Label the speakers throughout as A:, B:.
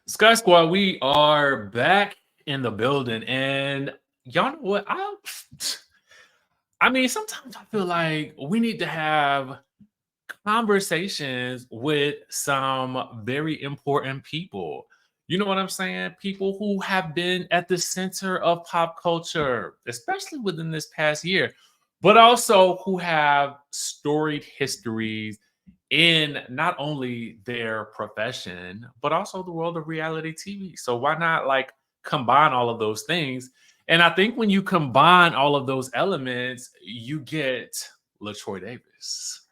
A: Sky Squad, we are back in the building, and y'all know what? I mean, sometimes I feel like we need to have conversations with some very important people. You know what I'm saying? People who have been at the center of pop culture, especially within this past year, but also who have storied histories in not only their profession, but also the world of reality TV. So why not like combine all of those things? And I think when you combine all of those elements, you get Letroy Davis.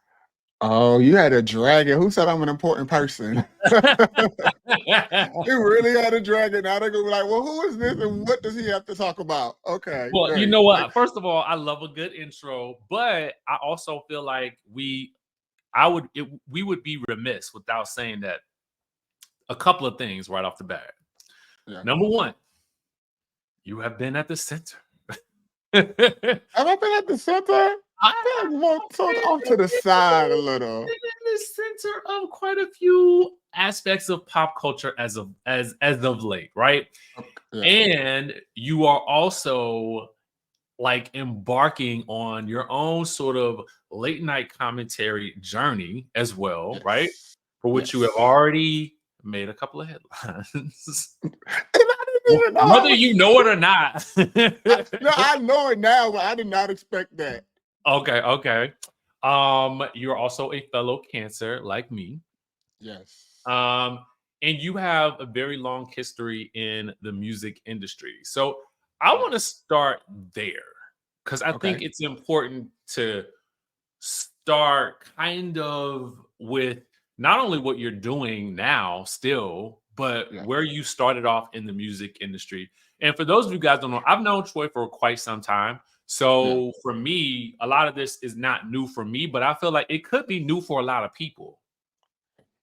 B: Oh, you had a dragon. Who said I'm an important person? You really had a dragon. Now they're gonna be like, well, who is this and what does he have to talk about? Okay,
A: Well, you
B: great.
A: know what? First of all, I love a good intro, but I also feel like we would be remiss without saying that a couple of things right off the bat.
B: Yeah.
A: Number one, you have been at the center.
B: Have I been at the center?
A: I
B: Been more sort of off
A: been
B: to the side a little.
A: in the center of quite a few aspects of pop culture as of late, right?
B: Okay, yeah.
A: And you are also like embarking on your own sort of late night commentary journey as well, right?
B: Yes.
A: For which you have
B: Yes.
A: already made a couple of headlines,
B: And I didn't even know I
A: whether
B: was.
A: you know it or not.
B: No, I know it now, but I did not expect that.
A: Okay, okay. You're also a fellow Cancer like me.
B: Yes.
A: Um, and you have a very long history in the music industry. So I want to
B: Yes.
A: start there because I think
B: Okay.
A: it's important to start kind of with not only what you're doing now still, but
B: Yeah.
A: where you started off in the music industry. And for those of you guys who don't know, I've known Troy for quite some time.
B: Yeah.
A: So for me, a lot of this is not new for me, but I feel like it could be new for a lot of people.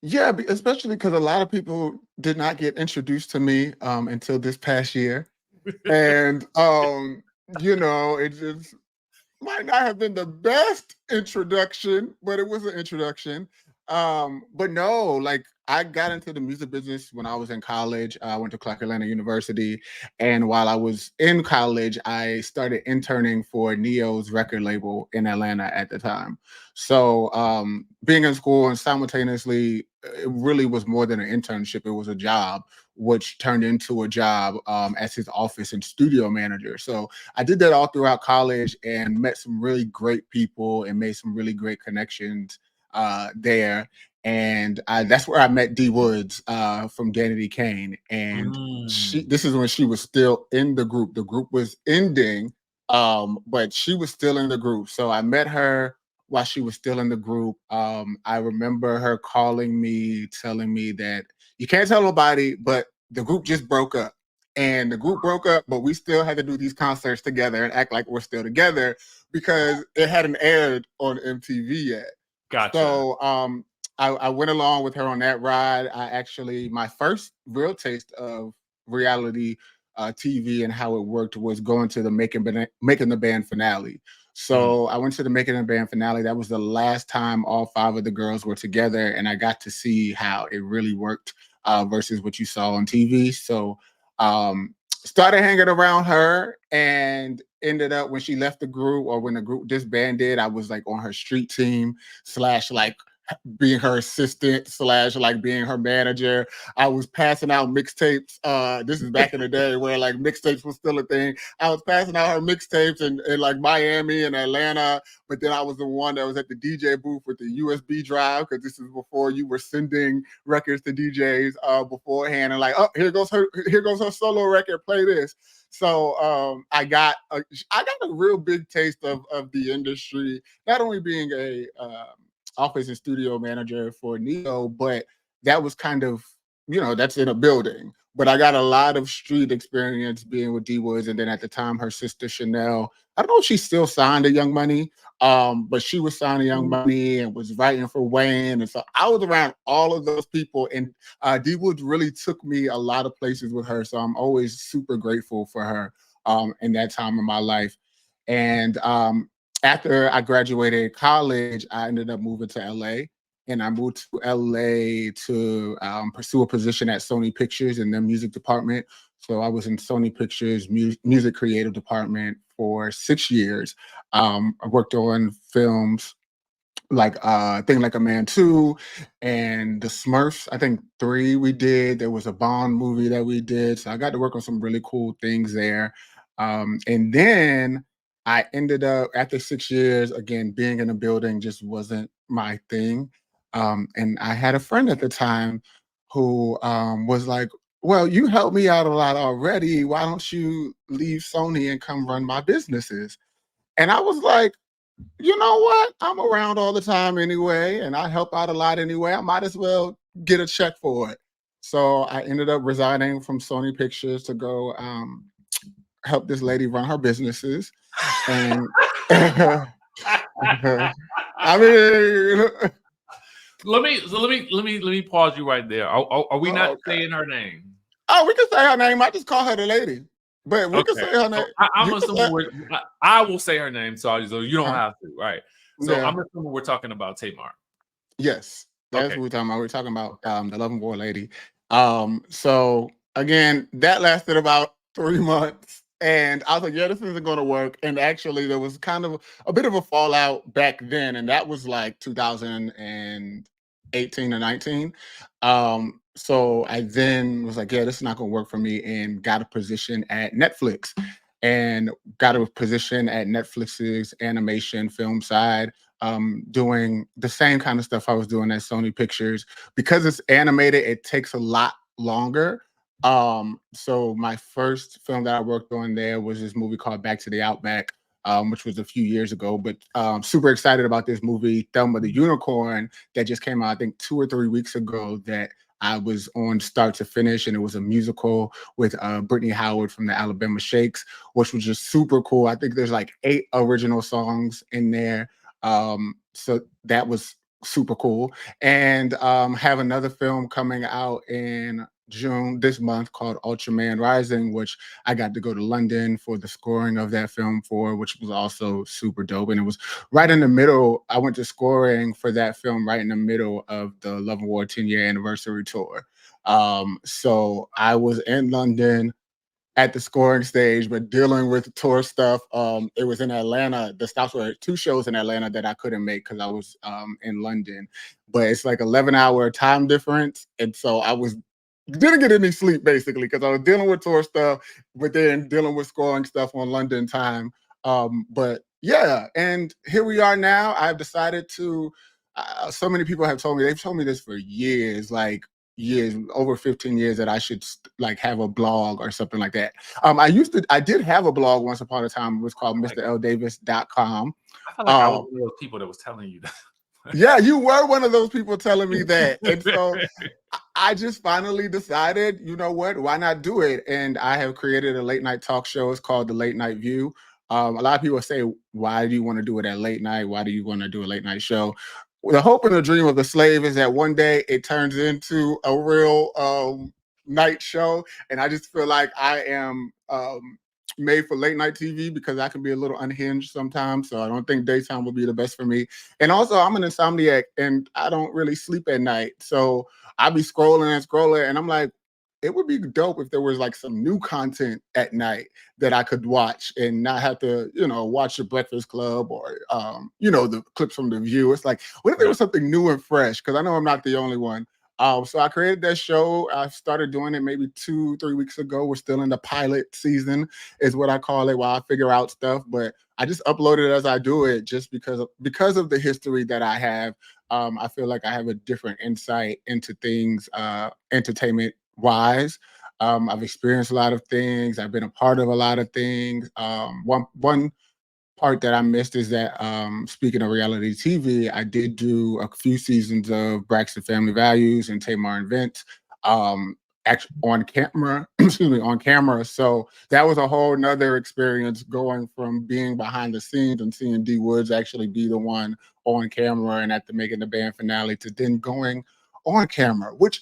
B: Yeah, especially because a lot of people did not get introduced to me until this past year. And it just might not have been the best introduction, but it was an introduction. But no, like I got into the music business when I was in college. I went to Clark Atlanta University, and while I was in college, I started interning for Neo's record label in Atlanta at the time. So being in school and simultaneously, it really was more than an internship; it was a job, which turned into a job as his office and studio manager. So I did that all throughout college and met some really great people and made some really great connections there. And that's where I met D Woods from Danity Kane. And
A: Mm.
B: this is when she was still in the group. The group was ending, but she was still in the group. So I met her while she was still in the group. I remember her calling me, telling me that you can't tell nobody, but the group just broke up. And the group broke up, but we still had to do these concerts together and act like we're still together because it hadn't aired on MTV yet.
A: Gotcha.
B: So I went along with her on that ride. My first real taste of reality TV and how it worked was going to the making the band finale.
A: Mm.
B: So I went to the making the band finale. That was the last time all five of the girls were together, and I got to see how it really worked versus what you saw on TV. So started hanging around her and ended up when she left the group or when the group disbanded, I was like on her street team slash like being her assistant slash like being her manager. I was passing out mixtapes. This is back in the day where like mixtapes was still a thing. I was passing out her mixtapes in like Miami and Atlanta, but then I was the one that was at the DJ booth with the USB drive because this is before you were sending records to DJs beforehand and like, oh, here goes her solo record. Play this. So I got a real big taste of the industry, not only being a office and studio manager for Neo, but that was kind of, that's in a building. But I got a lot of street experience being with D Woods. And then at the time, her sister Chanel, I don't know if she still signed to Young Money, but she was signing Young Money and was writing for Wayne. And so I was around all of those people. And D Woods really took me a lot of places with her. So I'm always super grateful for her in that time of my life. And after I graduated college, I ended up moving to LA. and I moved to LA to pursue a position at Sony Pictures in their music department. So I was in Sony Pictures music creative department for 6 years. I worked on films like Thing Like a Man 2 and The Smurfs. I think 3 we did. There was a Bond movie that we did. So I got to work on some really cool things there. And then I ended up after 6 years, again, being in a building just wasn't my thing. And I had a friend at the time who was like, well, you helped me out a lot already. Why don't you leave Sony and come run my businesses? And I was like, you know what? I'm around all the time anyway, and I help out a lot anyway. I might as well get a check for it. So I ended up resigning from Sony Pictures to go help this lady run her businesses. And I mean,
A: let me pause you right there. Are we not
B: okay.
A: saying her name?
B: Oh, we can say her name. I just call her the lady, but we can say her name.
A: So I'm assuming I will say her name, so you don't have to, right? So
B: Yeah.
A: I'm assuming we're talking about Tamar.
B: Yes, that's what we're talking about. We're talking about the Love and War lady. So again, that lasted about 3 months, and I was like, yeah, this isn't going to work. And actually, there was kind of a bit of a fallout back then, and that was like 2018 or 19. So I then was like, yeah, this is not going to work for me, and got a position at Netflix, and got a position at Netflix's animation film side, doing the same kind of stuff I was doing at Sony Pictures. Because it's animated, it takes a lot longer. So my first film that I worked on there was this movie called Back to the Outback, which was a few years ago. But super excited about this movie, Thelma the Unicorn, that just came out, I think 2 or 3 weeks ago, that I was on start to finish, and it was a musical with Brittany Howard from the Alabama Shakes, which was just super cool. I think there's like 8 original songs in there. So that was super cool. And have another film coming out in June this month called Ultraman Rising, which I got to go to London for the scoring of that film for, which was also super dope. And it was right in the middle. I went to scoring for that film right in the middle of the Love and War 10-year anniversary tour. So I was in London at the scoring stage, but dealing with tour stuff. It was in Atlanta. The stops were 2 shows in Atlanta that I couldn't make because I was in London. But it's like 11-hour time difference. And so I didn't get any sleep basically because I was dealing with tour stuff, but then dealing with scoring stuff on London time. But yeah, and here we are now. I've decided to, so many people have told me, they've told me this for years, like years, over 15 years, that I should like have a blog or something like that. I did have a blog once upon a time. It was called MrLDavis.com.
A: I feel like I was one of those people that was telling you that.
B: Yeah, you were one of those people telling me that. And so I just finally decided, you know what, why not do it? And I have created a late night talk show. It's called The Late Night View. A lot of people say, why do you want to do it at late night? Why do you want to do a late night show? The hope and the dream of the slave is that one day it turns into a real night show. And I just feel like I am made for late night TV because I can be a little unhinged sometimes. So I don't think daytime will be the best for me. And also I'm an insomniac and I don't really sleep at night. So I'll be scrolling and scrolling and I'm like, it would be dope if there was like some new content at night that I could watch and not have to, watch The Breakfast Club or, the clips from The View. It's like, what if there was something new and fresh? Because I know I'm not the only one. So I created that show. I started doing it maybe 2-3 weeks ago. We're still in the pilot season is what I call it while I figure out stuff. But I just upload it as I do it just because of the history that I have. I feel like I have a different insight into things, entertainment wise. I've experienced a lot of things. I've been a part of a lot of things. One part that I missed is that speaking of reality TV, I did do a few seasons of Braxton Family Values and Tamar and Vince actually on camera, on camera. So that was a whole nother experience going from being behind the scenes and seeing D Woods actually be the one on camera and at the Making the Band finale to then going on camera, which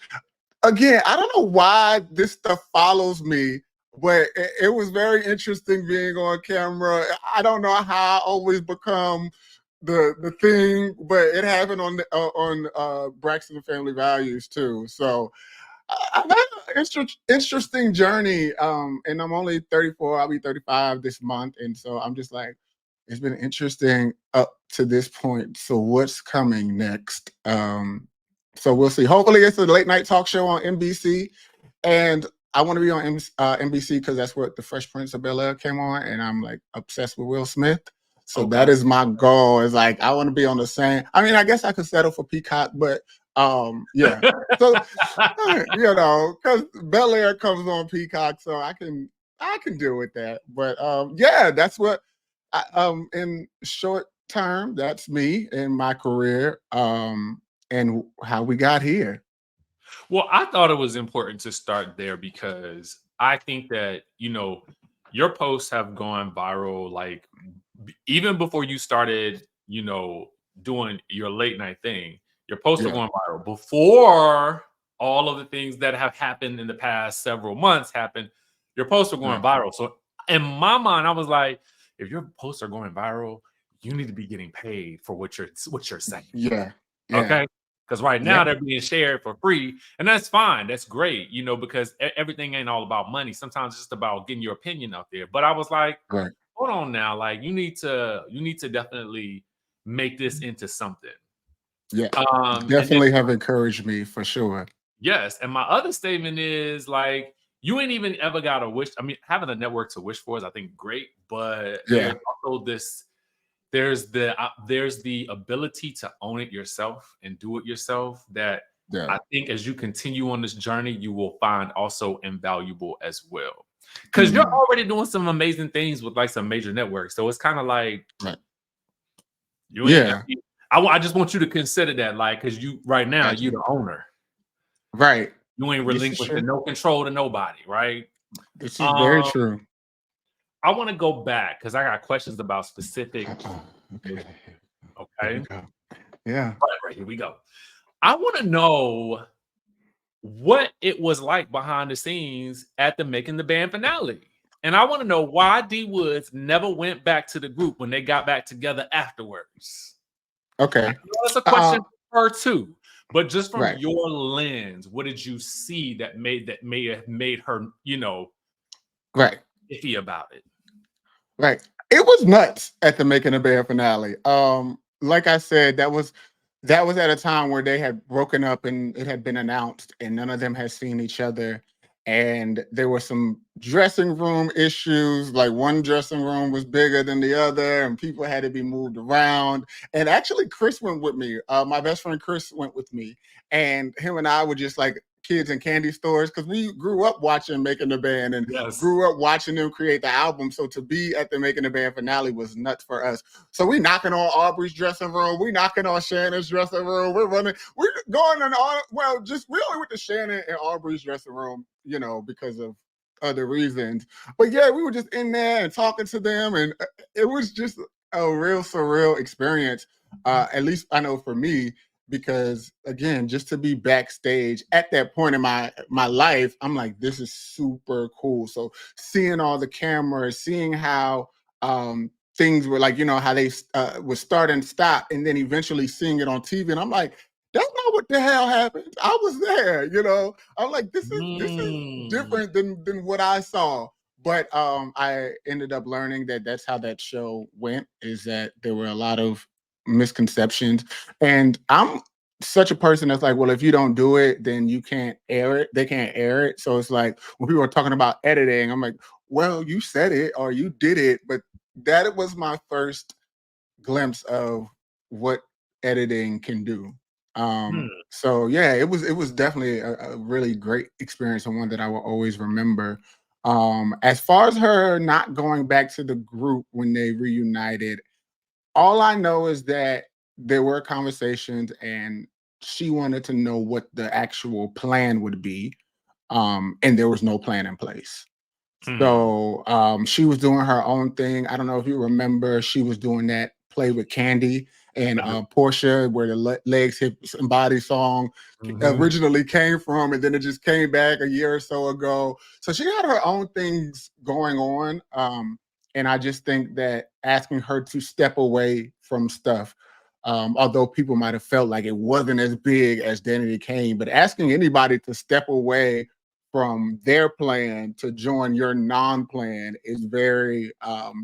B: again, I don't know why this stuff follows me, but it was very interesting being on camera. I don't know how I always become the thing, but it happened on Braxton Family Values too. So I've had an interesting journey. And I'm only 34. I'll be 35 this month, and so I'm just like, it's been interesting up to this point. So what's coming next? So we'll see. Hopefully, it's a late night talk show on NBC, and I want to be on NBC because that's where the Fresh Prince of Bel-Air came on, and I'm like obsessed with Will Smith. So that is my goal. Is like I want to be on the same. I mean, I guess I could settle for Peacock, but yeah. So you know, because Bel-Air comes on Peacock, so I can deal with that. But yeah, that's what in short term, that's me and my career, and how we got here.
A: Well, I thought it was important to start there because I think that, you know, your posts have gone viral like even before you started, you know, doing your late night thing. Your posts are going viral before all of the things that have happened in the past several months happened. Your posts are going viral. So in my mind, I was like, if your posts are going viral, you need to be getting paid for what you're saying.
B: Yeah.
A: Okay. Because right now they're being shared for free, and that's fine. That's great, you know, because everything ain't all about money. Sometimes it's just about getting your opinion out there. But I was like, hold on now, like you need to definitely make this into something.
B: Yeah, definitely have encouraged me for sure.
A: Yes, and my other statement is like you ain't even ever got a wish. I mean, having a network to wish for is, I think, great, but there's also this. There's the ability to own it yourself and do it yourself that I think as you continue on this journey, you will find also invaluable as well. Because you're already doing some amazing things with like some major networks. So it's kind of like, you ain't, I just want you to consider that, like, because you right now, you're the owner.
B: Right.
A: You ain't relinquishing no control to nobody, right?
B: This is very true.
A: I want to go back because I got questions about specific. Okay.
B: Yeah.
A: Right, here we go. I want to know what it was like behind the scenes at the Making the Band finale. And I want to know why D Woods never went back to the group when they got back together afterwards.
B: Okay.
A: That's a question for her too. But just from
B: Right.
A: your lens, what did you see that may have made her, you know, iffy about it?
B: Right. It was nuts at the Making the Band finale. Like I said, that was at a time where they had broken up and it had been announced and none of them had seen each other. And there were some dressing room issues. Like one dressing room was bigger than the other and people had to be moved around. And actually Chris went with me. My best friend Chris went with me, and him and I were just like kids in candy stores because we grew up watching Making the Band and grew up watching them create the album. So to be at the Making the Band finale was nuts for us. So we knocking on Aubrey's dressing room, we knocking on Shannon's dressing room, we're running, we're going on all, well, just we only went to Shannon and Aubrey's dressing room, you know, because of other reasons. But yeah, we were just in there and talking to them, and it was just a real surreal experience. At least I know for me, because again, just to be backstage at that point in my life, I'm like, this is super cool. So seeing all the cameras, seeing how things were like, you know, how they would start and stop, and then eventually seeing it on TV, and I'm like, that's not what the hell happened. I was there, you know. I'm like, this is different than what I saw. But I ended up learning that that's how that show went, is that there were a lot of misconceptions. And I'm such a person that's like, well, if you don't do it, then you can't air it. They can't air it. So it's like when people are talking about editing, I'm like, well, you said it or you did it. But that was my first glimpse of what editing can do. So yeah, it was definitely a really great experience and one that I will always remember. As far as her not going back to the group when they reunited, all I know is that there were conversations and she wanted to know what the actual plan would be. And there was no plan in place. So she was doing her own thing. I don't know if you remember, she was doing that Play with Candy and Portia, where the Legs, Hips, and Body song originally came from, and then it just came back a year or so ago. So she had her own things going on. And I just think that asking her to step away from stuff, although people might have felt like it wasn't as big as Danity Kane, but asking anybody to step away from their plan to join your non-plan is very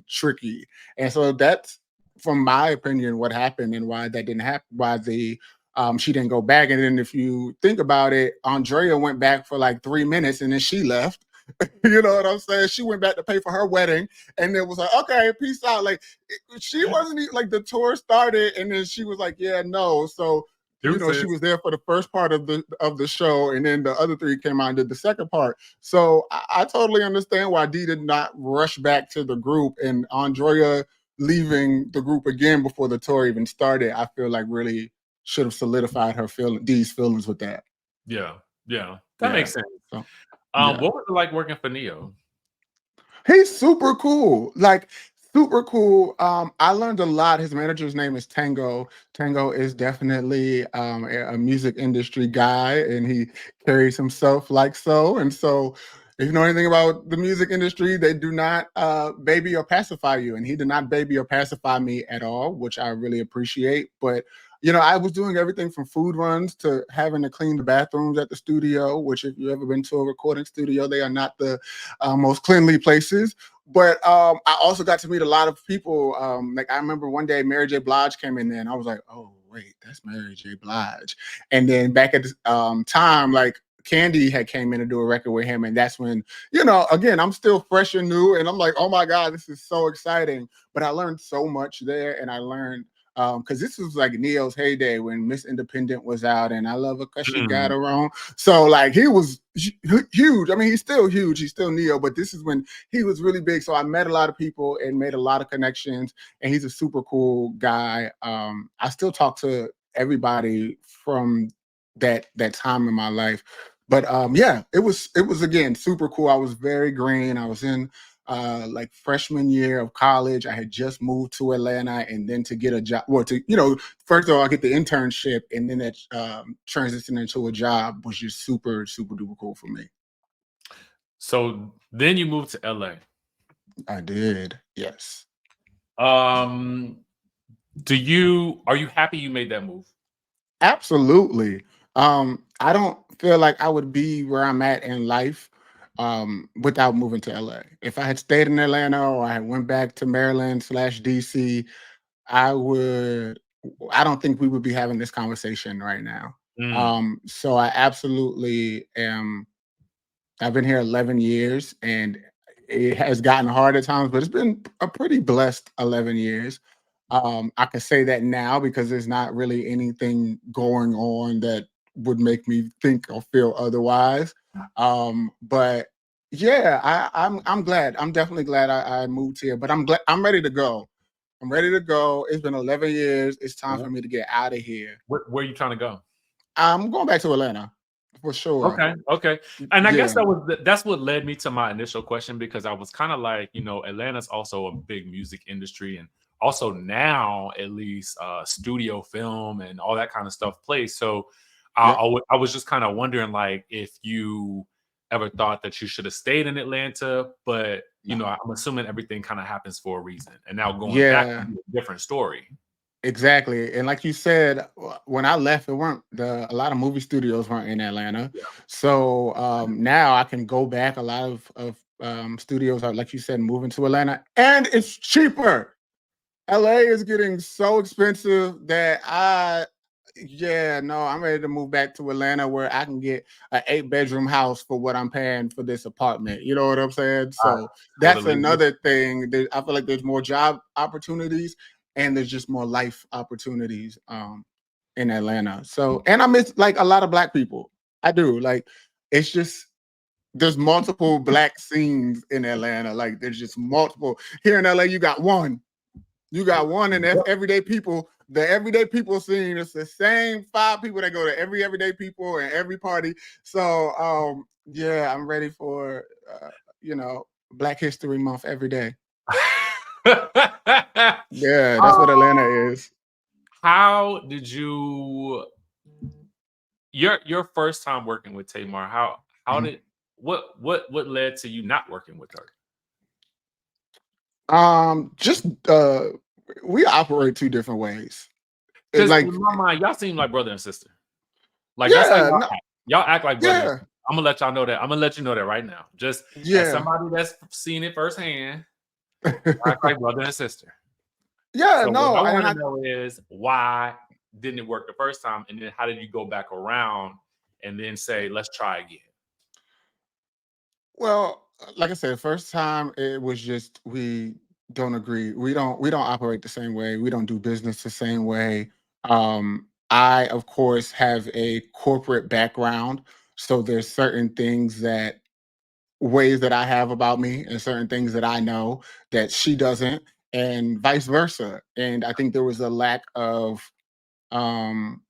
B: tricky. And so that's, from my opinion, what happened and why that didn't happen, why she didn't go back. And then if you think about it, Andrea went back for like 3 minutes and then she left. You know what I'm saying? She went back to pay for her wedding, and it was like, okay, peace out. Like she wasn't even, like, the tour started, and then she was like, yeah, no. So she was there for the first part of the show, and then the other three came out and did the second part. So I totally understand why Dee did not rush back to the group, and Andrea leaving the group again before the tour even started, I feel like really should have solidified Dee's feelings with that.
A: Yeah, that makes sense.
B: So,
A: what was it like working for Neo?
B: He's super cool. Like, super cool. I learned a lot. His manager's name is Tango. Tango is definitely a music industry guy, and he carries himself like so. And so, if you know anything about the music industry, they do not baby or pacify you. And he did not baby or pacify me at all, which I really appreciate. But I was doing everything from food runs to having to clean the bathrooms at the studio, which, if you've ever been to a recording studio, they are not the most cleanly places. But I also got to meet a lot of people. Like, I remember one day Mary J. Blige came in there, and I was like, oh, wait, that's Mary J. Blige. And then back at the time, like, Candy had came in to do a record with him, and that's when, again, I'm still fresh and new, and I'm like, oh my God, this is so exciting. But I learned so much there, and I learned because this was like Neo's heyday when Miss Independent was out, and I love her because she got her own. So, like, he was huge. I mean, he's still huge. He's still Neo, but this is when he was really big. So I met a lot of people and made a lot of connections, and he's a super cool guy. I still talk to everybody from that time in my life. But it was again super cool. I was very green. I was in like freshman year of college. I had just moved to Atlanta, and then to get a job, first of all, I get the internship, and then that transition into a job was just super, super duper cool for me.
A: So then you moved to LA.
B: I did, yes.
A: Are you happy you made that move?
B: Absolutely. I don't feel like I would be where I'm at in life without moving to LA. If I had stayed in Atlanta or I went back to Maryland/DC, I don't think we would be having this conversation right now. So I absolutely am. I've been here 11 years, and it has gotten hard at times, but it's been a pretty blessed 11 years. I can say that now because there's not really anything going on that would make me think or feel otherwise. But yeah, I'm glad. I'm definitely glad I moved here. But I'm glad. I'm ready to go. I'm ready to go. It's been 11 years. It's time for me to get out of here.
A: Where are you trying to go?
B: I'm going back to Atlanta for sure.
A: Okay. And I guess that's what led me to my initial question, because I was kind of like, Atlanta's also a big music industry, and also now at least studio film and all that kind of stuff plays. So I was just kind of wondering, like, if you ever thought that you should have stayed in Atlanta, but I'm assuming everything kind of happens for a reason, and now going back would be a different story.
B: Exactly. And like you said, when I left, a lot of movie studios weren't in Atlanta.
A: Yeah.
B: So now I can go back. A lot of studios are, like you said, moving to Atlanta, and it's cheaper. LA is getting so expensive that I'm ready to move back to Atlanta, where I can get an 8-bedroom house for what I'm paying for this apartment. You know what I'm saying? So that's another thing. I feel like there's more job opportunities, and there's just more life opportunities in Atlanta. So, and I miss, like, a lot of Black people. I do. Like, it's just, there's multiple Black scenes in Atlanta. Like, there's just multiple. Here in LA, you got one. And that's everyday people. The everyday people scene, it's the same 5 people that go to every everyday people and every party. So I'm ready for Black History Month every day. Yeah, that's what Atlanta is.
A: How did your first time working with Tamar? How did what led to you not working with her?
B: Just we operate two different ways. It's
A: Because
B: like,
A: in my mind, y'all seem like brother and sister. Like that's how
B: yeah,
A: y'all
B: no,
A: act. Y'all act like brother and
B: yeah,
A: sister. I'm gonna let y'all know that. I'm gonna let you know that right now. Just as
B: yeah,
A: somebody that's seen it firsthand, y'all act like brother and sister.
B: yeah,
A: So what
B: no,
A: I
B: and
A: want
B: I
A: to know is why didn't it work the first time, and then how did you go back around and then say let's try again?
B: well, like I said, first time it was just we don't agree. We don't operate the same way. We don't do business the same way. I of course have a corporate background, so there's certain things that ways that I have about me and certain things that I know that she doesn't, and vice versa. And I think there was a lack of um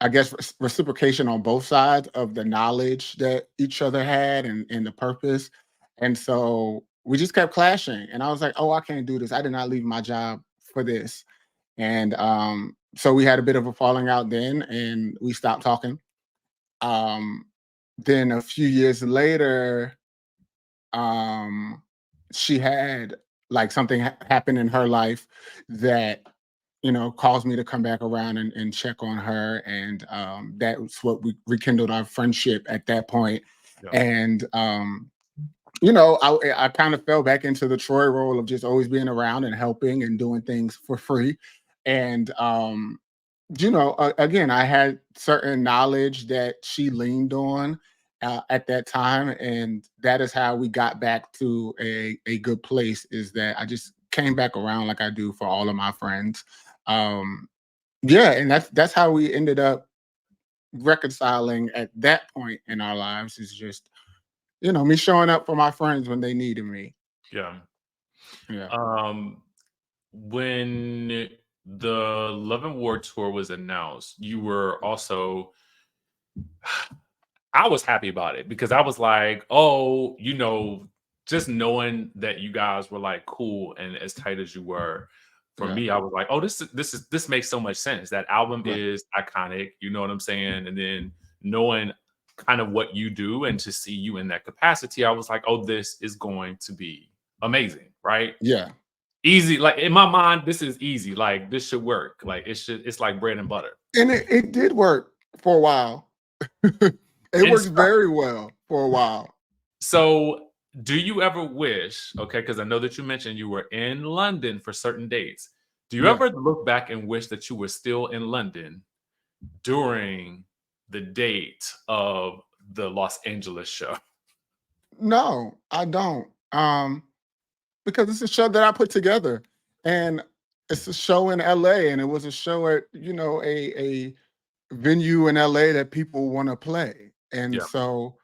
B: I guess reciprocation on both sides of the knowledge that each other had and the purpose. And so we just kept clashing. And I was like, oh, I can't do this. I did not leave my job for this. And so we had a bit of a falling out then and we stopped talking. Um, then a few years later, um, she had like something happen in her life that caused me to come back around and check on her. And that's what we rekindled our friendship at that point.
A: Yeah,
B: And, I kind of fell back into the Troy role of just always being around and helping and doing things for free. And, again, I had certain knowledge that she leaned on at that time. And that is how we got back to a good place is that I just came back around like I do for all of my friends. Um, yeah, and that's how we ended up reconciling at that point in our lives is just, me showing up for my friends when they needed me.
A: yeah.
B: Yeah.
A: Um, when the Love and War tour was announced, you were also I was happy about it because I was like, oh, just knowing that you guys were like cool and as tight as you were, for
B: Yeah.
A: me, I was like, oh, this makes so much sense. That album
B: Right.
A: is iconic, you know what I'm saying? And then knowing kind of what you do and to see you in that capacity, I was like, oh, this is going to be amazing, right?
B: Yeah.
A: Easy, like in my mind, this is easy. Like this should work. Like it's like bread and butter.
B: And it did work for a while. It
A: And
B: worked very well for a while.
A: so, do you ever wish, okay, because I know that you mentioned you were in London for certain dates. Do you
B: Yeah.
A: ever look back and wish that you were still in London during the date of the Los Angeles show?
B: No, I don't. Because it's a show that I put together, and it's a show in LA, and it was a show at a venue in LA that people want to play, and
A: Yeah,
B: so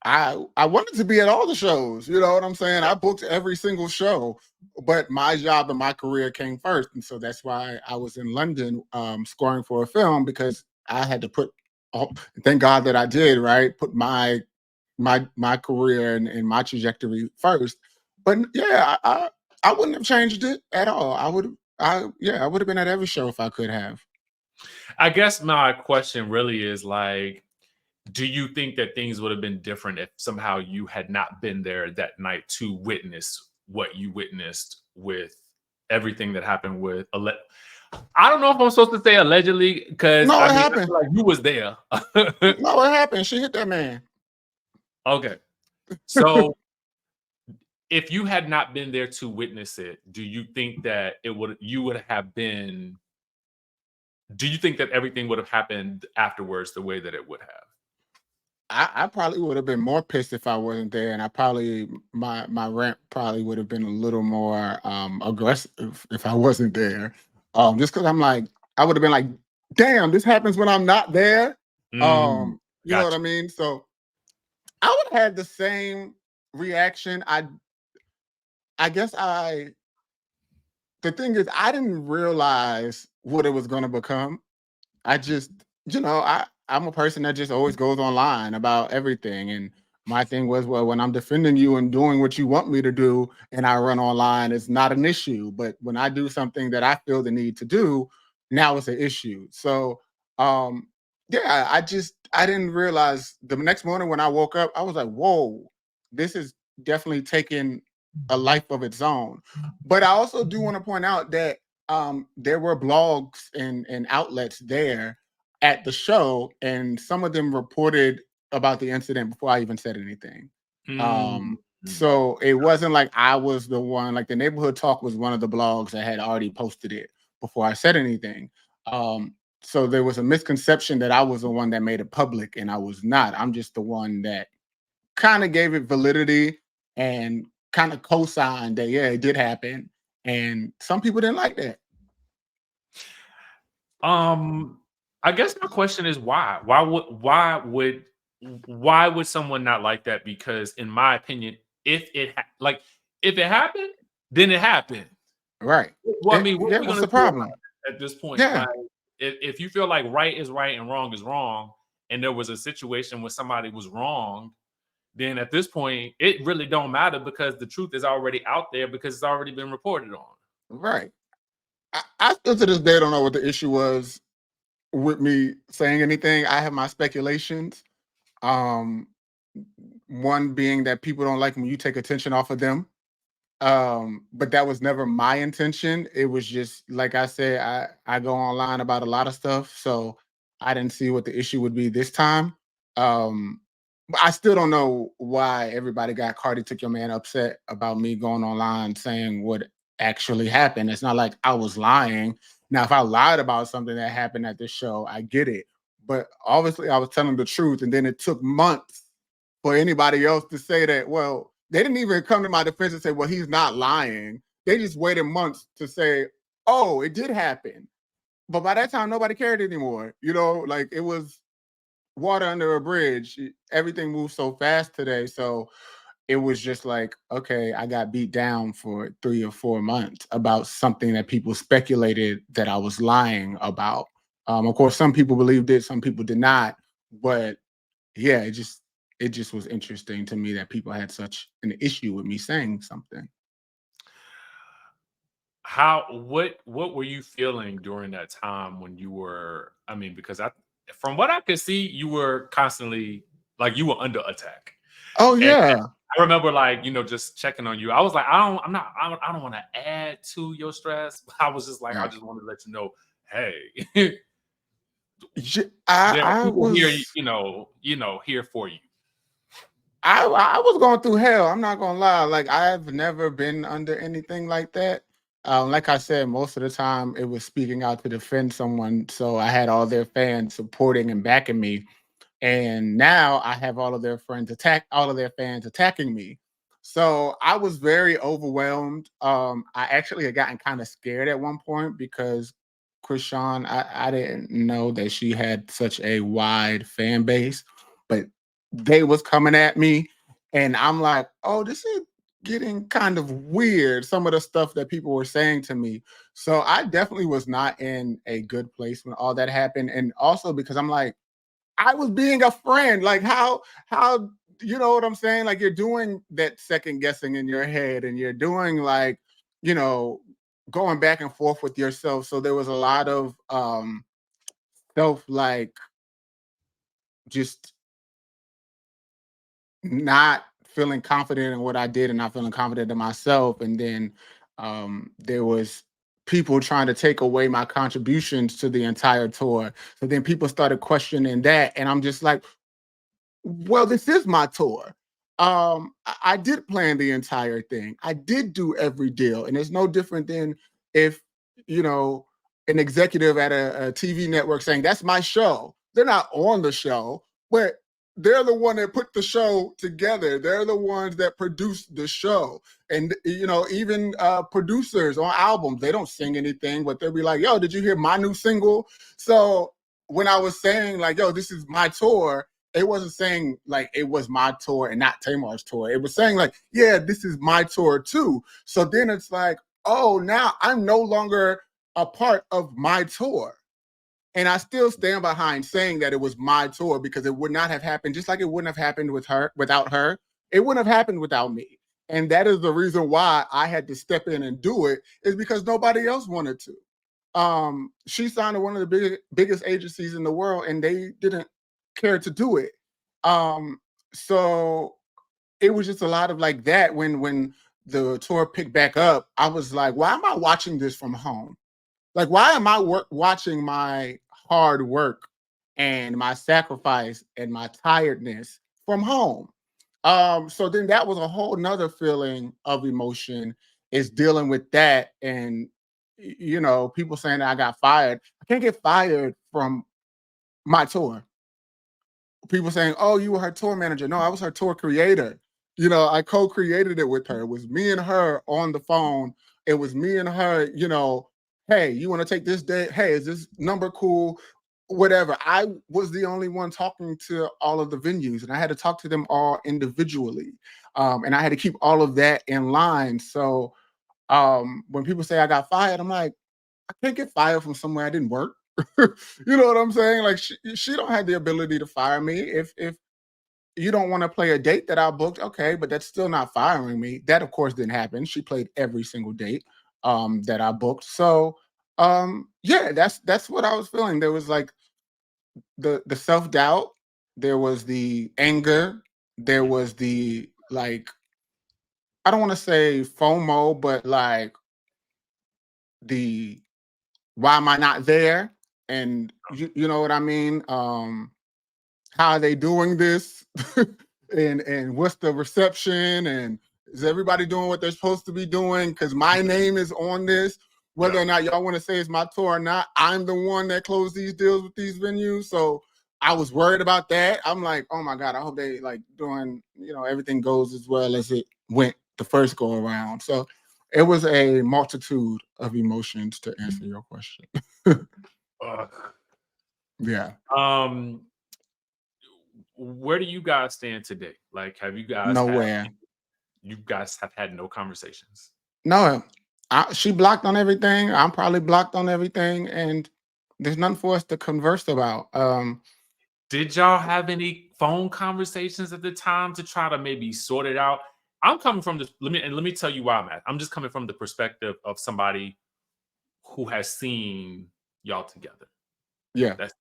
B: I wanted to be at all the shows. You know what I'm saying?
A: yeah,
B: I booked every single show, but my job and my career came first, and so that's why I was in London scoring for a film because I had to put. Oh, thank God that I did. Right, put my career and my trajectory first. But yeah, I wouldn't have changed it at all. I would have been at every show if I could have.
A: I guess my question really is like, do you think that things would have been different if somehow you had not been there that night to witness what you witnessed with everything that happened with I don't know if I'm supposed to say allegedly because
B: No,
A: I
B: it
A: mean I
B: happened.
A: feel like you was there.
B: No, it happened. She hit that man.
A: Okay. So if you had not been there to witness it, do you think that you would have been do you think that everything would have happened afterwards the way that it would have?
B: I probably would have been more pissed if I wasn't there, and I probably my rant probably would have been a little more aggressive if I wasn't there. Just because I'm like, I would have been like, damn, this happens when I'm not there.
A: Mm,
B: You know what I
A: gotcha.
B: mean? So I would have had the same reaction. I guess the thing is I didn't realize what it was gonna become. I just, I'm a person that just always goes online about everything. And my thing was, well, when I'm defending you and doing what you want me to do and I run online, it's not an issue. But when I do something that I feel the need to do, now it's an issue. So yeah, I didn't realize the next morning when I woke up, I was like, whoa, this is definitely taking a life of its own. But I also do want to point out that there were blogs and outlets there at the show, and some of them reported about the incident before I even said anything.
A: Mm.
B: So it wasn't like I was the one, like the Neighborhood Talk was one of the blogs that had already posted it before I said anything. So there was a misconception that I was the one that made it public, and I was not. I'm just the one that kind of gave it validity and kind of co-signed that, yeah, it did happen. And some people didn't like that.
A: I guess my question is why? Why would someone not like that? Because in my opinion, if it happened, then it happened.
B: Right.
A: Well, I mean, what are we
B: What's
A: gonna
B: the
A: do about
B: problem?
A: it at this point?
B: Yeah.
A: Like, if you feel like right is right and wrong is wrong, and there was a situation where somebody was wrong, then at this point, it really don't matter because the truth is already out there because it's already been reported on.
B: Right. I still to this day don't know what the issue was with me saying anything. I have my speculations. Um, one being that people don't like when you take attention off of them. But that was never my intention. It was just like I said, I go online about a lot of stuff, so I didn't see what the issue would be this time. But I still don't know why everybody got Cardi took your man upset about me going online saying what actually happened. It's not like I was lying. Now, if I lied about something that happened at the show, I get it. But obviously, I was telling the truth, and then it took months for anybody else to say that, well, they didn't even come to my defense and say, well, he's not lying. They just waited months to say, oh, it did happen. But by that time, nobody cared anymore. You know, like it was water under a bridge. Everything moves so fast today. So it was just like, okay, I got beat down for 3 or 4 months about something that people speculated that I was lying about. Of course, some people believed it, some people did not. But yeah, it just was interesting to me that people had such an issue with me saying something.
A: What were you feeling during that time when you were, I mean, because from what I could see, you were constantly like you were under attack.
B: Oh
A: And
B: yeah.
A: I remember like, just checking on you. I was like, I don't want to add to your stress. But I was just like, I
B: Right.
A: just want to let you know, hey,
B: I
A: there are
B: I
A: people here,
B: was
A: here for you.
B: I was going through hell. I'm not gonna lie. Like I've never been under anything like that. Like I said, most of the time it was speaking out to defend someone. So I had all their fans supporting and backing me. And now I have all of their fans attacking me. So I was very overwhelmed. I actually had gotten kind of scared at one point because Chrisean, I didn't know that she had such a wide fan base, but they was coming at me, and I'm like, oh, this is getting kind of weird. Some of the stuff that people were saying to me. So I definitely was not in a good place when all that happened. And also because I'm like, I was being a friend. Like how you know what I'm saying? Like you're doing that second guessing in your head and you're doing like, you know, going back and forth with yourself. So there was a lot of self like just not feeling confident in what I did and not feeling confident in myself. And then there was people trying to take away my contributions to the entire tour. So then people started questioning that. And I'm just like, well, this is my tour. I did plan the entire thing. I did do every deal, and it's no different than if you know an executive at a TV network saying that's my show. They're not on the show, but they're the one that put the show together. They're the ones that produced the show, and even producers on albums, they don't sing anything, but they'll be like, "Yo, did you hear my new single?" So when I was saying like, "Yo, this is my tour," it wasn't saying like it was my tour and not Tamar's tour. It was saying like, yeah, this is my tour too. So then it's like, oh, now I'm no longer a part of my tour. And I still stand behind saying that it was my tour because it would not have happened, just like it wouldn't have happened without her. It wouldn't have happened without me. And that is the reason why I had to step in and do it, is because nobody else wanted to. She signed to one of the biggest agencies in the world, and they didn't care to do it. So it was just a lot of like that when the tour picked back up, I was like, why am I watching this from home? Like, why am I watching my hard work and my sacrifice and my tiredness from home? So then that was a whole nother feeling of emotion, is dealing with that. And, people saying that I got fired. I can't get fired from my tour. People saying, "Oh, you were her tour manager." No, I was her tour creator. I co-created it with her. It was me and her on the phone. It was me and her, hey, you want to take this day? Hey, is this number cool? Whatever. I was the only one talking to all of the venues, and I had to talk to them all individually. And I had to keep all of that in line. So when people say I got fired, I'm like, I can't get fired from somewhere I didn't work. You know what I'm saying? Like, she don't have the ability to fire me. If you don't want to play a date that I booked, okay, but that's still not firing me. That of course didn't happen. She played every single date that I booked. So yeah, that's what I was feeling. There was like the self-doubt, there was the anger, there was the, like, I don't want to say FOMO, but like the, why am I not there? And you know what I mean? How are they doing this? and what's the reception? And is everybody doing what they're supposed to be doing? Because my name is on this. Whether or not y'all want to say it's my tour or not, I'm the one that closed these deals with these venues. So I was worried about that. I'm like, oh my God, I hope they like doing, everything goes as well as it went the first go around. So it was a multitude of emotions, to answer your question. Yeah.
A: Where do you guys stand today? Like, have you guys
B: Nowhere.
A: you guys have had no conversations?
B: No, she blocked on everything. I'm probably blocked on everything, and there's nothing for us to converse about.
A: Did y'all have any phone conversations at the time to try to maybe sort it out? I'm coming from this. Let me tell you why I'm at. I'm just coming from the perspective of somebody who has seen y'all together.
B: Yeah.
A: That's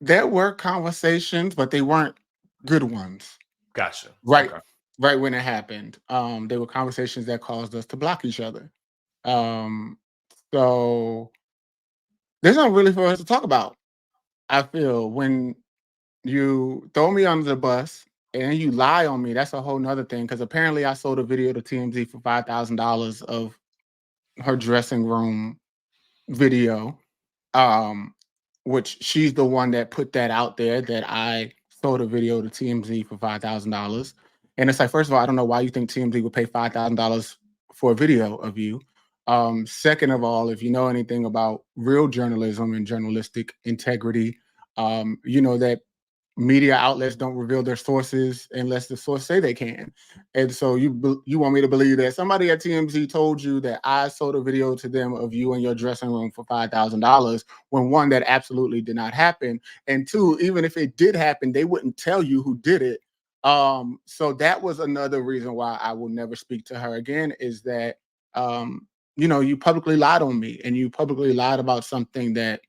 B: There were conversations, but they weren't good ones.
A: gotcha.
B: Right.
A: Okay.
B: Right when it happened. There were conversations that caused us to block each other. So there's nothing really for us to talk about. I feel when you throw me under the bus and you lie on me, that's a whole nother thing. Because apparently I sold a video to TMZ for $5,000 of her dressing room video, which she's the one that put that out there, that I sold a video to TMZ for $5,000. And it's like, first of all, I don't know why you think TMZ would pay $5,000 for a video of you. Second of all, if you know anything about real journalism and journalistic integrity, you know that media outlets don't reveal their sources unless the source say they can. And so you want me to believe that somebody at TMZ told you that I sold a video to them of you in your dressing room for $5,000, when one, that absolutely did not happen, and two, even if it did happen, they wouldn't tell you who did it. So that was another reason why I will never speak to her again, is that you publicly lied on me, and you publicly lied about something that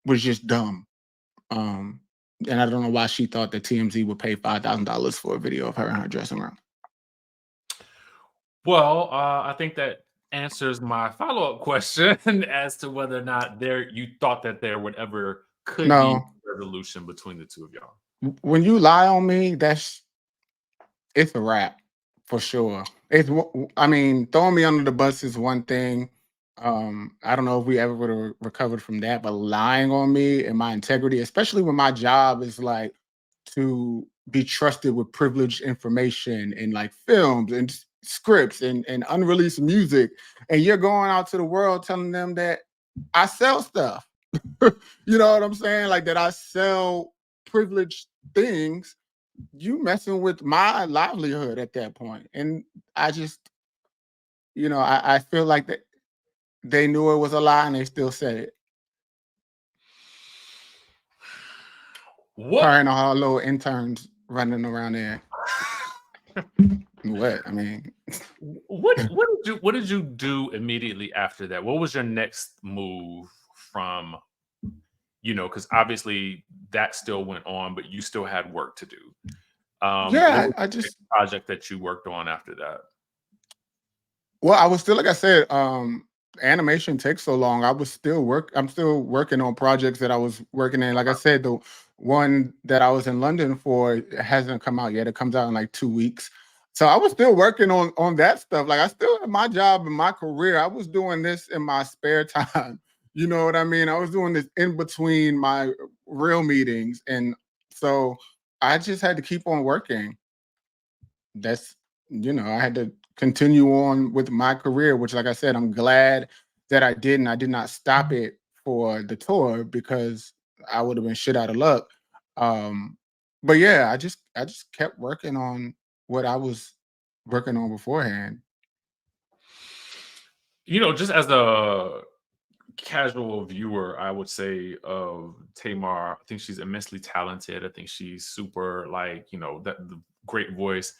B: was just dumb. And I don't know why she thought that TMZ would pay $5,000 for a video of her in her dressing room.
A: Well, I think that answers my follow-up question as to whether or not you thought that there would ever could be
B: No,
A: resolution between the two of y'all.
B: when you lie on me, it's a wrap for sure. I mean, throwing me under the bus is one thing. I don't know if we ever would have recovered from that, but lying on me and my integrity, especially when my job is like to be trusted with privileged information and like films and scripts and unreleased music, and you're going out to the world telling them that I sell stuff. You know what I'm saying? Like, that I sell privileged things. You messing with my livelihood at that point. And I just, I feel like that they knew it was a lie and they still said it.
A: What?
B: Her and all little interns running around there. What? I mean,
A: what did you do immediately after that? What was your next move from, because obviously that still went on, but you still had work to do. What
B: Yeah,
A: was the next project that you worked on after that?
B: well, I was still, like I said, animation takes so long. I'm still working on projects that I was working in. Like I said, the one that I was in London for hasn't come out yet. It comes out in like 2 weeks. So I was still working on that stuff. Like I still had my job and my career. I was doing this in my spare time. You know what I mean? I was doing this in between my real meetings. And so I just had to keep on working. That's, I had to continue on with my career, which, like I said, I'm glad that I didn't. I did not stop it for the tour because I would have been shit out of luck. Um, but yeah, I just kept working on what I was working on beforehand.
A: Just as a casual viewer, I would say of Tamar, I think she's immensely talented. I think she's super, like, that the great voice.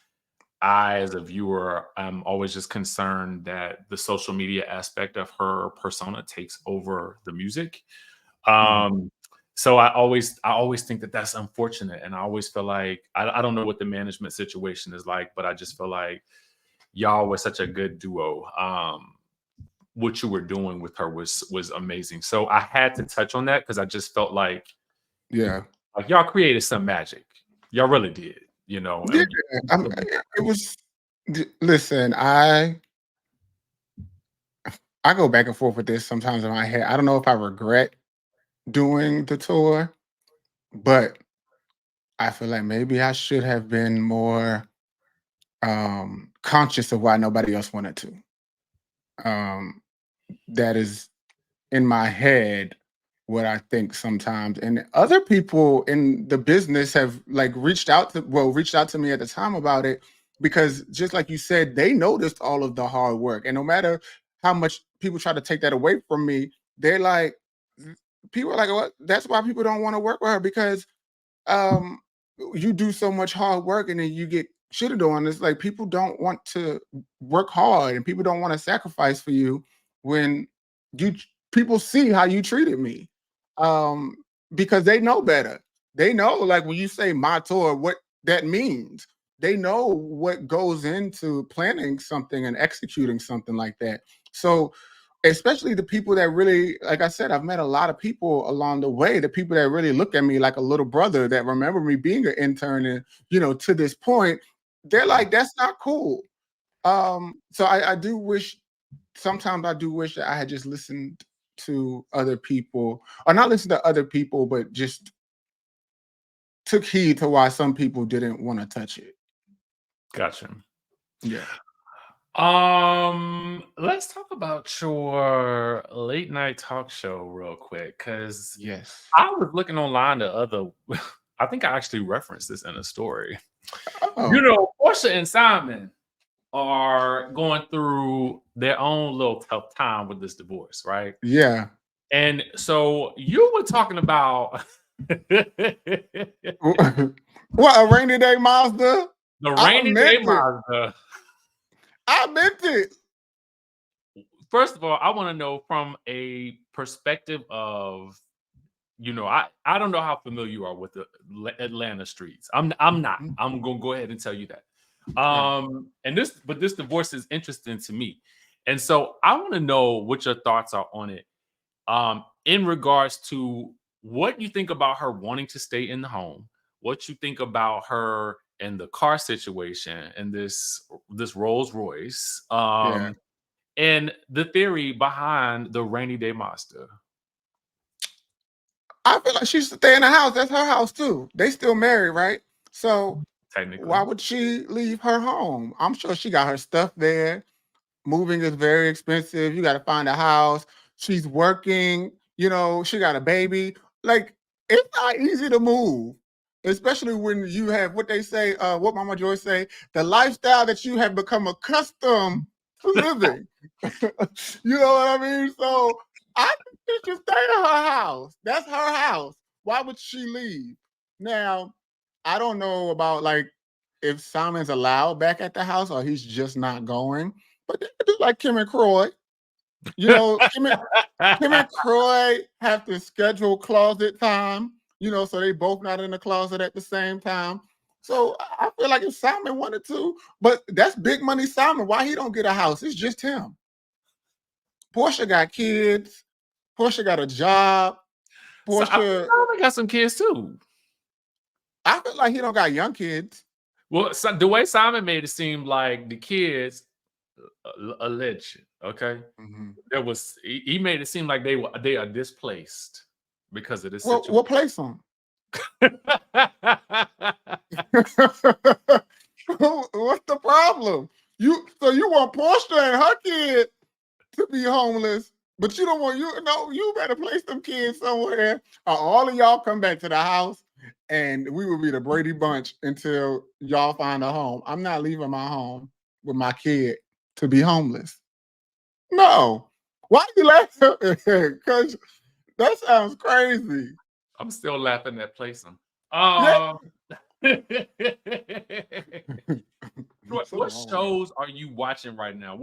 A: I, as a viewer, I'm always just concerned that the social media aspect of her persona takes over the music.
B: Mhm.
A: Um, so I always think that that's unfortunate, and I always feel like I don't know what the management situation is like, but I just feel like y'all were such a good duo. What you were doing with her was amazing. So I had to touch on that because I just felt
B: Yeah.
A: like y'all created some magic. Y'all really did,
B: Yeah.
A: and
B: It was, listen, I go back and forth with this sometimes in my head. I don't know if I regret doing the tour, but I feel like maybe I should have been more conscious of why nobody else wanted to. Um, that is in my head what I think sometimes. And other people in the business have like reached out to me at the time about it because just like you said, they noticed all of the hard work. And no matter how much people try to take that away from me, they're like, people are like, what? That's why people don't want to work with her because um you do so much hard work and then you get shitted on. It's like people don't want to work hard and people don't want to sacrifice for you when people see how you treated me. Um because they know better. They know, like, when you say my tour, what that means. They know what goes into planning something and executing something like that. So especially the people that really, like I said, I've met a lot of people along the way, the people that really look at me like a little brother, that remember me being an intern and, to this point, they're like, that's not cool. So I do wish, sometimes I do wish that I had just listened to other people, or not listen to other people, but just took heed to why some people didn't want to touch it.
A: gotcha.
B: Yeah.
A: Let's talk about your late night talk show real quick, because
B: Yes.
A: I was looking online the other. I think I actually referenced this in a story.
B: Oh,
A: Portia and Simon are going through their own little tough time with this divorce, right?
B: yeah.
A: And so you were talking about the
B: What, a rainy day Mazda? I
A: rainy day
B: meant it.
A: Mazda.
B: I meant it.
A: First of all, I want to know from a perspective of, I don't know how familiar you are with the Atlanta streets. I'm not.
B: Mhm.
A: I'm gonna go ahead and tell you that.
B: Right.
A: This divorce is interesting to me, and so I want to know what your thoughts are on it. In regards to what you think about her wanting to stay in the home, what you think about her and the car situation and this Rolls Royce,
B: Yeah.
A: and the theory behind the rainy day Mazda.
B: I feel like she should stay in the house. That's her house too. They still married, right? So why
A: Technically,
B: would she leave her home? I'm sure she got her stuff there. Moving is very expensive. You got to find a house. She's working, she got a baby. Like, it's not easy to move, especially when you have what they say, what Mama Joy say, the lifestyle that you have become accustomed to living. You know what I mean? So I think she should stay in her house. That's her house. Why would she leave? Now, I don't know about, like, if Simon's allowed back at the house or he's just not going. But they could do like Kim and Croy. Kim and Croy have to schedule closet time, so they both not in the closet at the same time. So I feel like if Simon wanted to, but that's big money Simon. Why he don't get a house? It's just him. Portia got kids. Portia got a job.
A: So I
B: Portia,
A: probably got some kids too.
B: I feel like he don't got young kids.
A: Well, so the way Simon made it seem like the kids alleged, okay?
B: Mhm.
A: There was he made it seem like they are displaced because of this
B: Well,
A: situation.
B: what place him? What's the problem? You want Portia and her kid to be homeless, but you don't want you better place them kids somewhere. Or all of y'all come back to the house and we will be the Brady Bunch until y'all find a home. I'm not leaving my home with my kid to be homeless. No. Why you laughing? Because that sounds crazy.
A: I'm still laughing at placing.
B: Yeah.
A: What shows are you watching right now?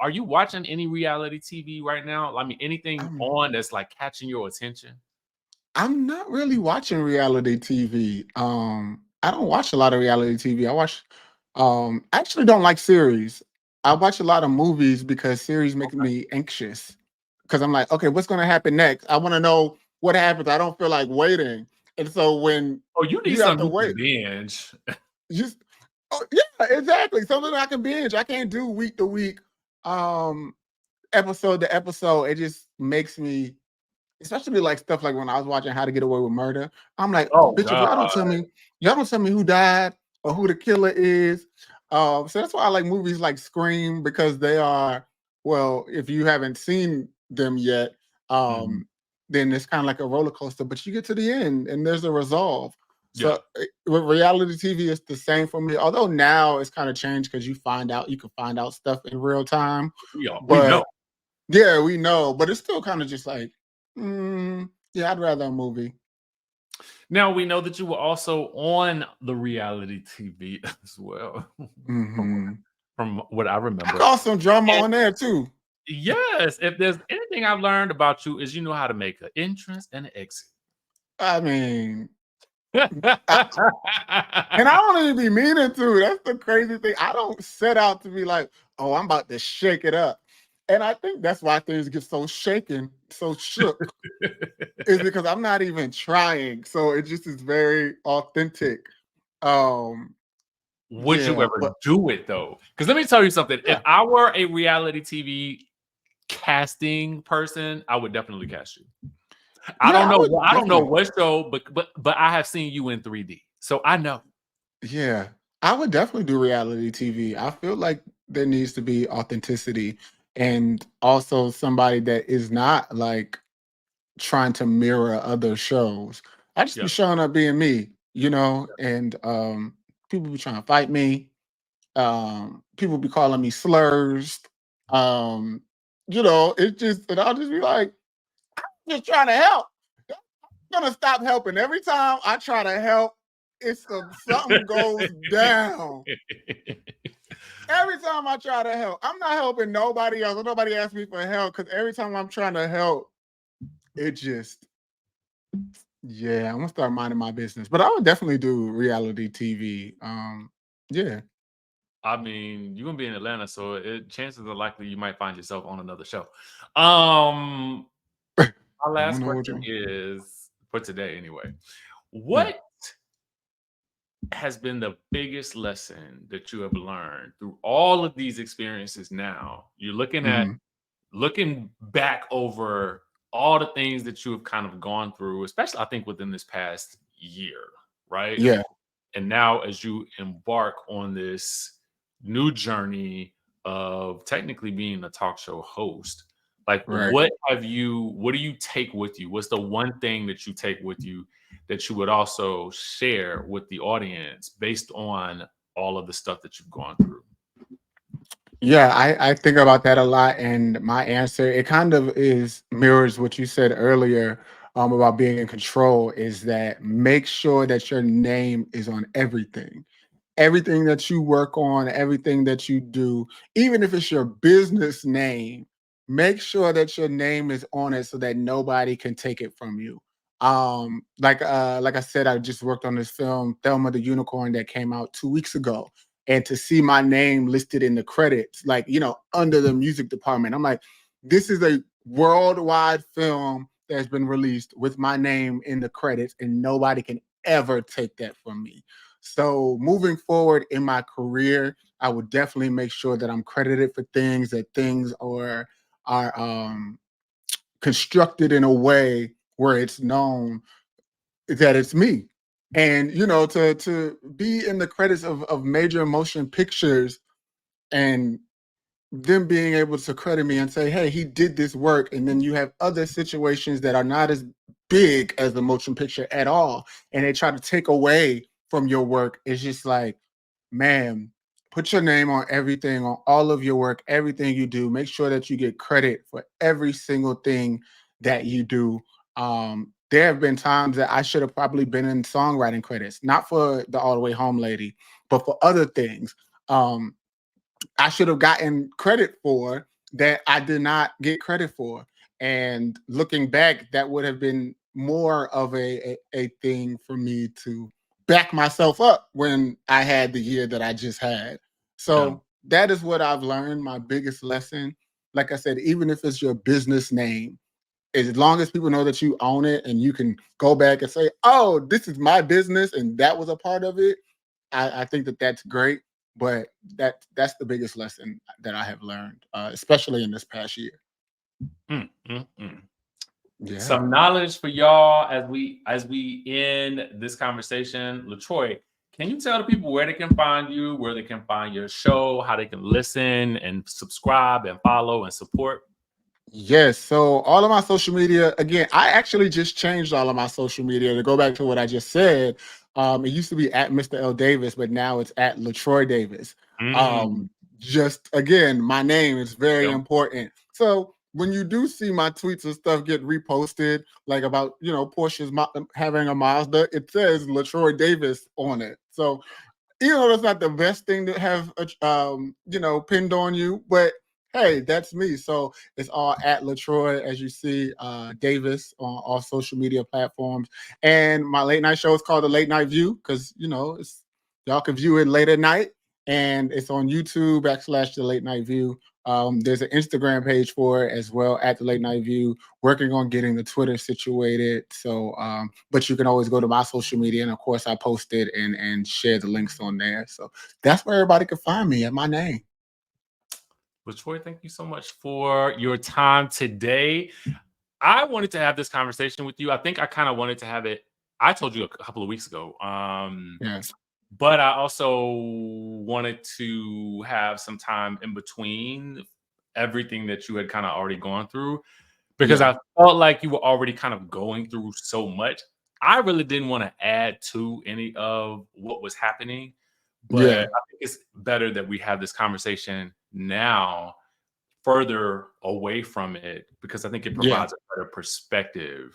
A: Are you watching any reality TV right now? I mean, anything on that's like catching your attention?
B: I'm not really watching reality TV. I don't watch a lot of reality TV. I actually don't like series. I watch a lot of movies because series make
A: Okay.
B: me anxious. Because I'm like, okay, what's gonna happen next? I want to know what happens. I don't feel like waiting. And so when
A: Oh, you need
B: you have
A: something
B: to
A: you can
B: wait,
A: binge.
B: just yeah, exactly. Something I can binge. I can't do week to week, um, episode to episode. It just makes me, especially like stuff like when I was watching How to Get Away with Murder. I'm like,
A: Oh
B: bitch, if
A: God.
B: y'all don't tell me who died or who the killer is. So that's why I like movies like Scream, because they are, well, if you haven't seen them yet,
A: Mhm.
B: then it's kind of like a roller coaster, but you get to the end and there's a resolve.
A: Yeah.
B: So with reality TV, it's the same for me. Although now it's kind of changed because you can find out stuff in real time.
A: We know.
B: But yeah, we know, but it's still kind of just like, yeah, I'd rather a movie.
A: Now we know that you were also on the reality TV as well,
B: Hmm.
A: from what I
B: I
A: remember.
B: caught some drama
A: And
B: on there too.
A: yes, if there's anything I've learned about you is you know how to make an entrance and an exit.
B: I mean, I, and I don't even be meaning to. That's the crazy thing. I don't set out to be like, oh, I'm about to shake it up. And I think that's why things get so shaken, so shook, is because I'm not even trying. So it just is very authentic. Um,
A: Would you
B: yeah,
A: ever
B: but
A: do it though? Because let me tell you something. If
B: yeah,
A: I were a reality TV casting person, I would definitely cast you. I
B: yeah,
A: don't
B: I
A: know.
B: would
A: I don't know
B: definitely.
A: what show, but I have seen you in 3D, so I know.
B: Yeah, I would definitely do reality TV. I feel like there needs to be authenticity and also somebody that is not like trying to mirror other shows. I just be
A: Yeah.
B: showing up being me, and people be trying to fight me. People be calling me slurs. Um, and I'll just be like, just trying to help. I'm gonna stop helping. Every time I try to help, something goes down. Every time I try to help, I'm not helping nobody else. Nobody asks me for help because every time I'm trying to help, it just, yeah, I'm gonna start minding my business. But I would definitely do reality TV. Yeah.
A: I mean, you're gonna be in Atlanta, so chances are likely you might find yourself on another show. My
B: I don't
A: last
B: know which
A: question
B: one.
A: is for today, anyway.
B: Yeah.
A: What has been the biggest lesson that you have learned through all of these experiences? Now you're
B: Mhm.
A: looking back over all the things that you have kind of gone through, especially I think within this past year, right?
B: Yeah.
A: And now as you embark on this new journey of technically being a talk show host, like
B: Right.
A: what do you take with you? What's the one thing that you take with you that you would also share with the audience based on all of the stuff that you've gone through?
B: Yeah, I think about that a lot, and my answer, it kind of is mirrors what you said earlier, about being in control, is that make sure that your name is on everything. Everything that you work on, everything that you do, even if it's your business name, make sure that your name is on it so that nobody can take it from you. Like I said, I just worked on this film, Thelma the Unicorn, that came out 2 weeks ago. And to see my name listed in the credits, like, under the music department, I'm like, this is a worldwide film that's been released with my name in the credits, and nobody can ever take that from me. So moving forward in my career, I would definitely make sure that I'm credited for things, that things are constructed in a way where it's known that it's me. And to be in the credits of major motion pictures, and them being able to credit me and say, hey, he did this work. And then you have other situations that are not as big as the motion picture at all, and they try to take away from your work. It's just like, man, put your name on everything, on all of your work, everything you do. Make sure that you get credit for every single thing that you do. There have been times that I should have probably been in songwriting credits, not for the All the Way Home Lady, but for other things. I should have gotten credit for that I did not get credit for. And looking back, that would have been more of a thing for me to back myself up when I had the year that I just had. So that is what I've learned. My biggest lesson, like I said, even if it's your business name, as long as people know that you own it and you can go back and say, oh, this is my business and that was a part of it, I think that that's great. But that's the biggest lesson that I have learned, especially in this past year.
A: Yeah. Some knowledge for y'all as we end this conversation. Letroy, can you tell the people where they can find you, where they can find your show, how they can listen and subscribe and follow and support?
B: Yes. So all of my social media, again, I actually just changed all of my social media to go back to what I just said. It used to be at Mr. L. Davis, but now it's at Letroy Davis. Just again, my name is very important. So when you do see my tweets and stuff get reposted, like about, Porsche's having a Mazda, it says Letroy Davis on it. So even though that's not the best thing to have, pinned on you, but hey, that's me. So it's all at Letroy, as you see, Davis on all social media platforms. And my late night show is called The Late Night View because, y'all can view it late at night. And it's on YouTube / The Late Night View. There's an Instagram page for it as well, at The Late Night View. Working on getting the Twitter situated. So, but you can always go to my social media, and of course, I post it and share the links on there. So that's where everybody can find me at my name.
A: Letroy, thank you so much for your time today. I wanted to have this conversation with you. I think I kind of wanted to have it. I told you a couple of weeks ago. But I also wanted to have some time in between everything that you had kind of already gone through, because I felt like you were already kind of going through so much. I really didn't want to add to any of what was happening, but I think it's better that we have this conversation now, further away from it, because I think it provides a better perspective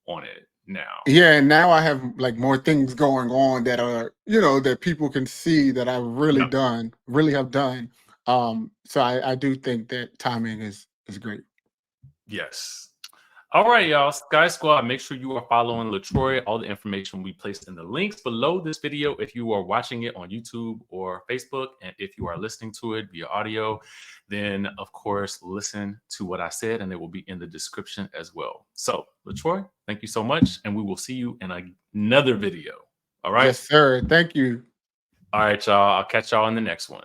A: on it now.
B: Yeah, and now I have like more things going on that are, that people can see that I've really have done. So I do think that timing is great.
A: Yes. All right, y'all. Skye Squad, make sure you are following Letroy. All the information we placed in the links below this video if you are watching it on YouTube or Facebook. And if you are listening to it via audio, then of course, listen to what I said and it will be in the description as well. So, Letroy, thank you so much. And we will see you in another video. All right.
B: Yes, sir. Thank you.
A: All right, y'all. I'll catch y'all in the next one.